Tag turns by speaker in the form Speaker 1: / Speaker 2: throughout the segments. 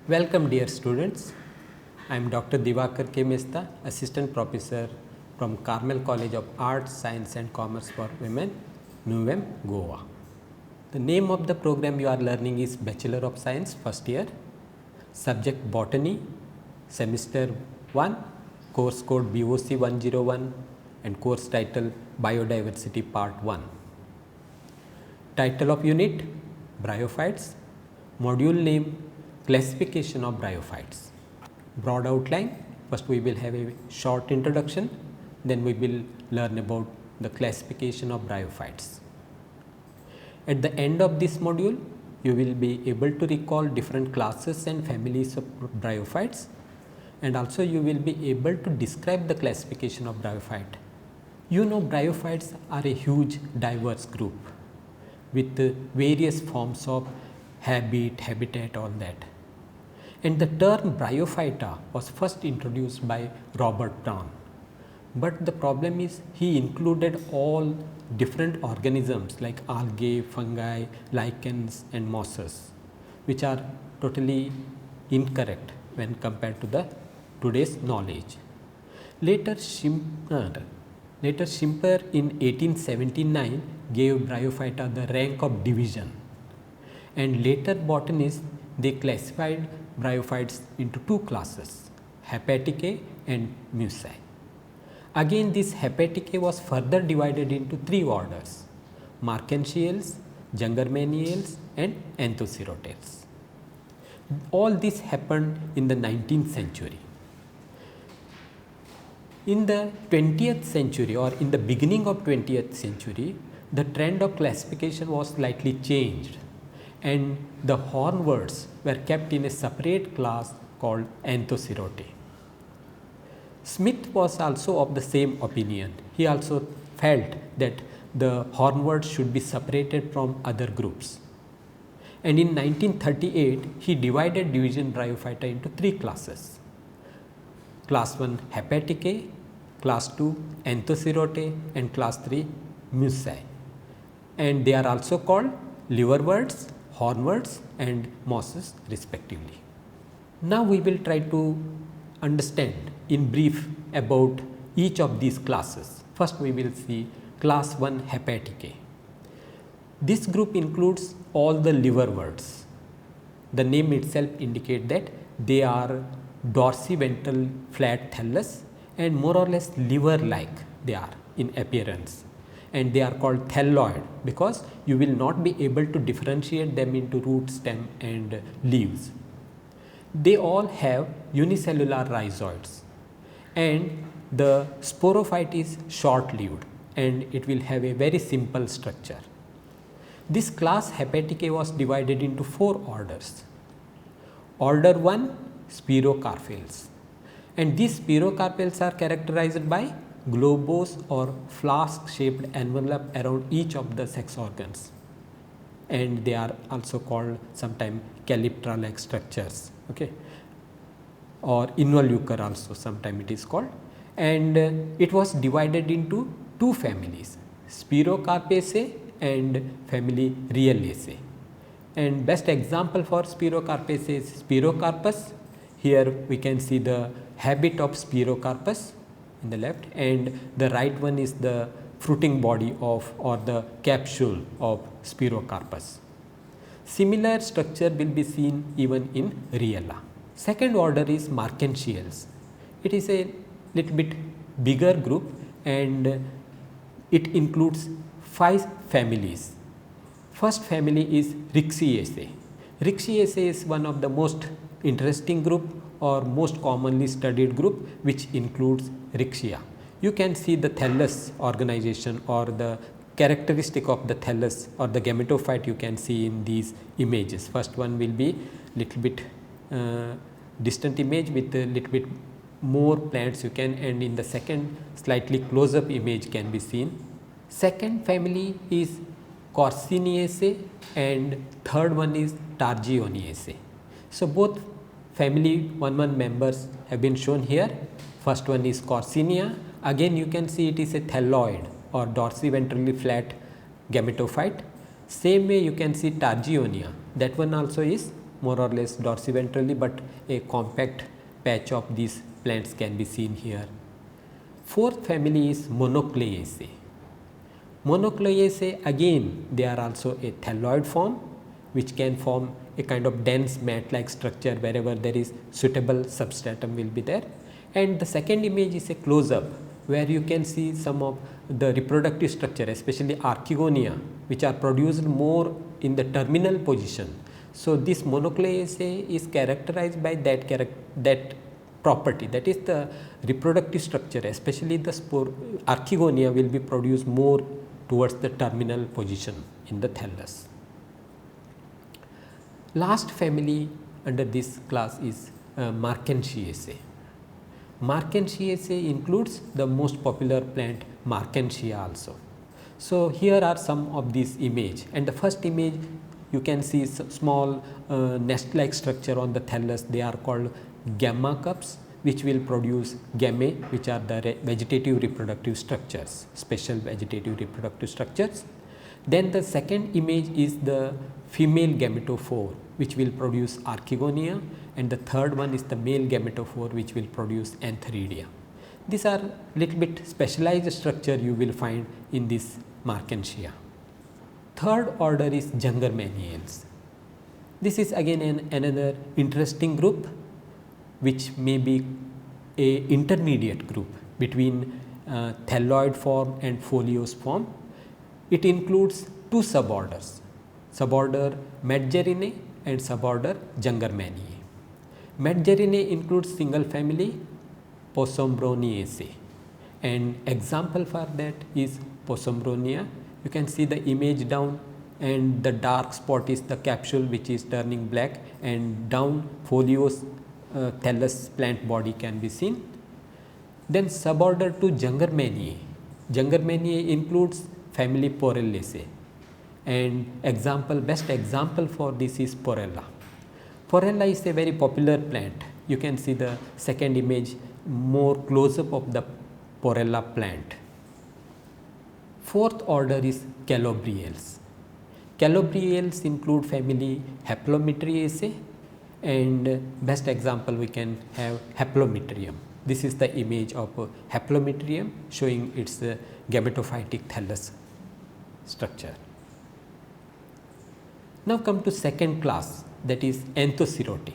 Speaker 1: Welcome dear students. I am Dr. Divakar K. Mesta, Assistant Professor from Carmel College of Arts, Science and Commerce for Women, NUVM, Goa. The name of the program you are learning is Bachelor of Science, first year, subject Botany, semester 1, course code BOC 101 and course title Biodiversity Part 1. Title of unit Bryophytes, module name Classification of Bryophytes. Broad outline, first we will have a short introduction, then we will learn about the classification of Bryophytes. At the end of this module, you will be able to recall different classes and families of Bryophytes, and also you will be able to describe the classification of Bryophyte. You know, Bryophytes are a huge diverse group with various forms of habitat, all that. And the term Bryophyta was first introduced by Robert Brown. But the problem is he included all different organisms like algae, fungi, lichens and mosses, which are totally incorrect when compared to the today's knowledge. Later Schimper in 1879 gave Bryophyta the rank of division, and later botanists they classified Bryophytes into two classes, Hepatica and Musae. Again, this Hepatica was further divided into three orders, Marchantiales, Jungermanniales and Anthocerotales. All this happened in the 19th century. In the 20th century or in the beginning of 20th century, the trend of classification was slightly changed, and the hornworts were kept in a separate class called Anthocerotae. Smith was also of the same opinion. He also felt that the hornworts should be separated from other groups. And in 1938, he divided division Bryophyta into three classes. Class 1 Hepatica, class 2 Anthocerotae and class 3 Musae. And they are also called liverworts, hornworts and mosses respectively. Now we will try to understand in brief about each of these classes. First we will see class 1 Hepatica. This group includes all the liverworts. The name itself indicates that they are dorsiventral flat thallus and more or less liver like they are in appearance, and they are called thalloid because you will not be able to differentiate them into root, stem and leaves. They all have unicellular rhizoids, and the sporophyte is short lived and it will have a very simple structure. This class Hepatica was divided into four orders. Order 1 Spirocarpales, and these spirocarpales are characterized by globose or flask shaped envelope around each of the sex organs, and they are also called sometimes calyptra like structures, okay, or involucre also sometimes it is called. And it was divided into two families, Spirocarpaceae and family Rheolaceae. And best example for Spirocarpaceae is Spirocarpus. Here we can see the habit of Spirocarpus in the left, and the right one is the fruiting body of or the capsule of Spirocarpus. Similar structure will be seen even in Rheola. Second order is Marchantiales. It is a little bit bigger group and it includes 5 families. First family is Rhixiaceae. Rhixiaceae is one of the most interesting group or most commonly studied group, which includes Rhixia. You can see the thallus organization or the characteristic of the thallus or the gametophyte you can see in these images. First one will be little bit distant image with a little bit more plants you can, and in the second slightly close up image can be seen. Second family is Corcyniaceae and third one is Targioneaceae. So both family one members have been shown here. First one is Corcynia. Again you can see it is a thalloid or dorsiventrally flat gametophyte. Same way you can see Targionia, that one also is more or less dorsiventrally, but a compact patch of these plants can be seen here. Fourth family is Monocleaceae. Monocleaceae, again they are also a thalloid form which can form a kind of dense mat like structure wherever there is suitable substratum will be there. And the second image is a close up where you can see some of the reproductive structure, especially archegonia, which are produced more in the terminal position. So, this Monocleaceae is characterized by that property, that is the reproductive structure, especially the spore archegonia will be produced more towards the terminal position in the thallus. Last family under this class is Markensiaceae. Markensiaceae includes the most popular plant Markensia also. So, here are some of these image, and the first image you can see small nest like structure on the thallus. They are called gamma cups, which will produce gammae, which are the vegetative reproductive structures, special vegetative reproductive structures. Then the second image is the female gametophore, which will produce archegonia, and the third one is the male gametophore, which will produce antheridia. These are little bit specialized structure you will find in this Markensia. Third order is Jungermanniales. This is again another interesting group which may be a intermediate group between thalloid form and foliose form. It includes two suborders, suborder Medgerinae and suborder Jungermanniae. Medgerinae includes single family Possombroniaceae, and example for that is Possomronia. You can see the image down, and the dark spot is the capsule which is turning black, and down foliose thallus plant body can be seen. Then suborder to Jungermanniae. Jungermanniae includes family Porellaceae, and best example for this is Porella. Porella is a very popular plant. You can see the second image, more close up of the Porella plant. Fourth order is Calobriales. Calobriales include family Haplometriaceae, and best example we can have Haplometrium. This is the image of Haplometrium showing its gametophytic thallus structure. Now come to second class, that is Anthocerotae.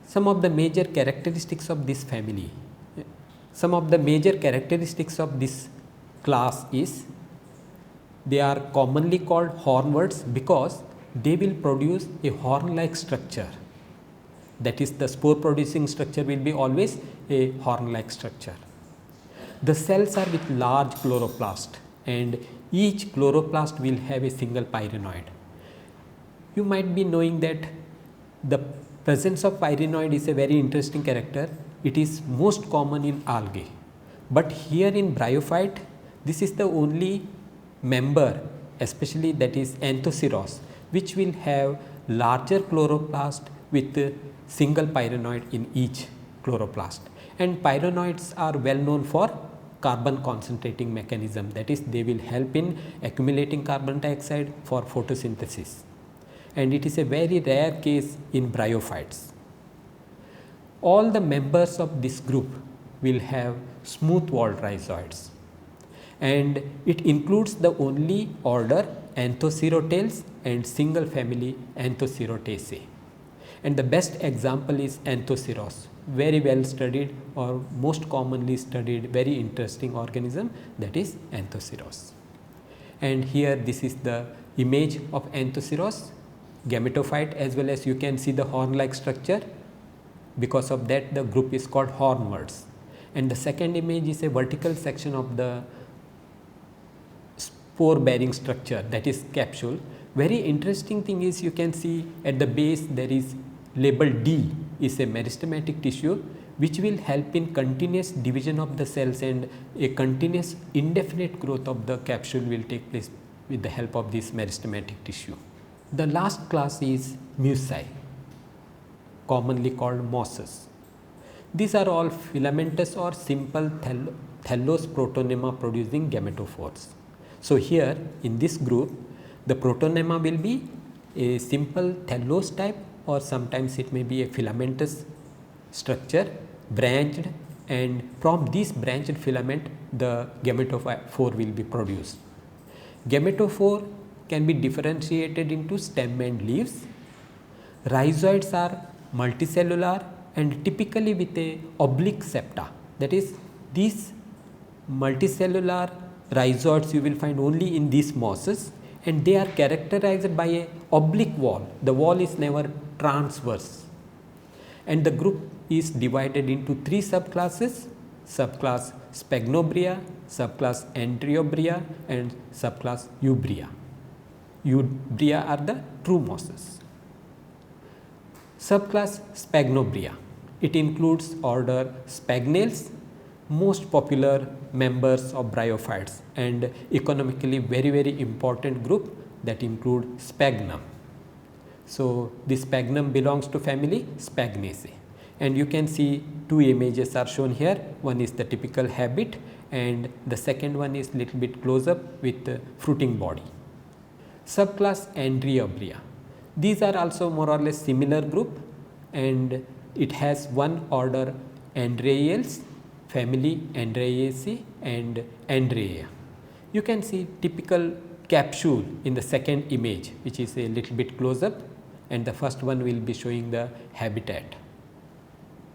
Speaker 1: Some of the major characteristics of this family, some of the major characteristics of this class is they are commonly called hornworts because they will produce a horn like structure, that is the spore producing structure will be always a horn like structure. The cells are with large chloroplast, and each chloroplast will have a single pyrenoid. You might be knowing that the presence of pyrenoid is a very interesting character. It is most common in algae, but here in Bryophyte this is the only member, especially that is Anthoceros, which will have larger chloroplast with single pyrenoid in each chloroplast. And pyrenoids are well known for carbon concentrating mechanism, that is they will help in accumulating carbon dioxide for photosynthesis, and it is a very rare case in Bryophytes. All the members of this group will have smooth walled rhizoids, and it includes the only order Anthocerotales and single family Anthocerotaceae. And the best example is Anthoceros, very well studied or most commonly studied very interesting organism, that is Anthoceros. And here this is the image of Anthoceros, gametophyte, as well as you can see the horn like structure. Because of that the group is called hornworts. And the second image is a vertical section of the spore bearing structure, that is capsule. Very interesting thing is you can see at the base there is labeled D is a meristematic tissue which will help in continuous division of the cells, and a continuous indefinite growth of the capsule will take place with the help of this meristematic tissue. The last class is Musae, commonly called mosses. These are all filamentous or simple thallose protonema producing gametophores. So here in this group the protonema will be a simple thallus type, or sometimes it may be a filamentous structure, branched, and from this branched filament the gametophore will be produced. Gametophore can be differentiated into stem and leaves. Rhizoids are multicellular and typically with a oblique septa, that is, these multicellular rhizoids you will find only in these mosses, and they are characterized by a oblique wall. The wall is never transverse, and the group is divided into 3 subclasses: subclass Sphagnobrya, subclass Andreobrya, and subclass Eubria. Eubria are the true mosses. Subclass Sphagnobrya, it includes order Sphagnales, most popular members of Bryophytes, and economically very important group that include Sphagnum. So, this Sphagnum belongs to family Sphagnaceae, and you can see 2 images are shown here. One is the typical habit and the second one is little bit close up with the fruiting body. Subclass Andreobrya, these are also more or less similar group, and it has one order Andreales, family Andreaceae and Andrea. You can see typical capsule in the second image, which is a little bit close up, and the first one will be showing the habitat.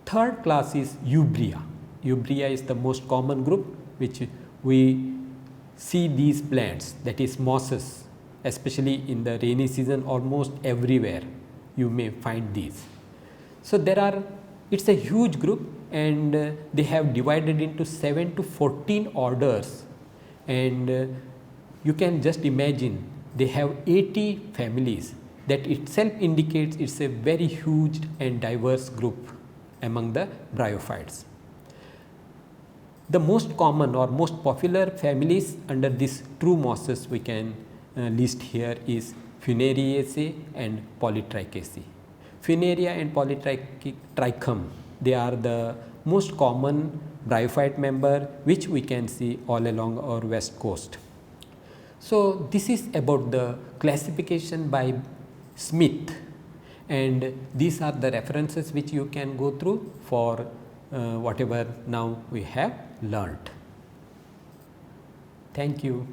Speaker 1: Third class is Eubria. Eubria is the most common group which we see these plants, that is mosses, especially in the rainy season. Almost everywhere you may find these. So, it is a huge group, and they have divided into 7 to 14 orders, and you can just imagine they have 80 families. That itself indicates it is a very huge and diverse group among the Bryophytes. The most common or most popular families under these true mosses we can list here is Funariaceae and Polytrichaceae. Funaria and Polytrichum, they are the most common Bryophyte member which we can see all along our west coast. So, this is about the classification by Smith, and these are the references which you can go through for whatever now we have learnt. Thank you.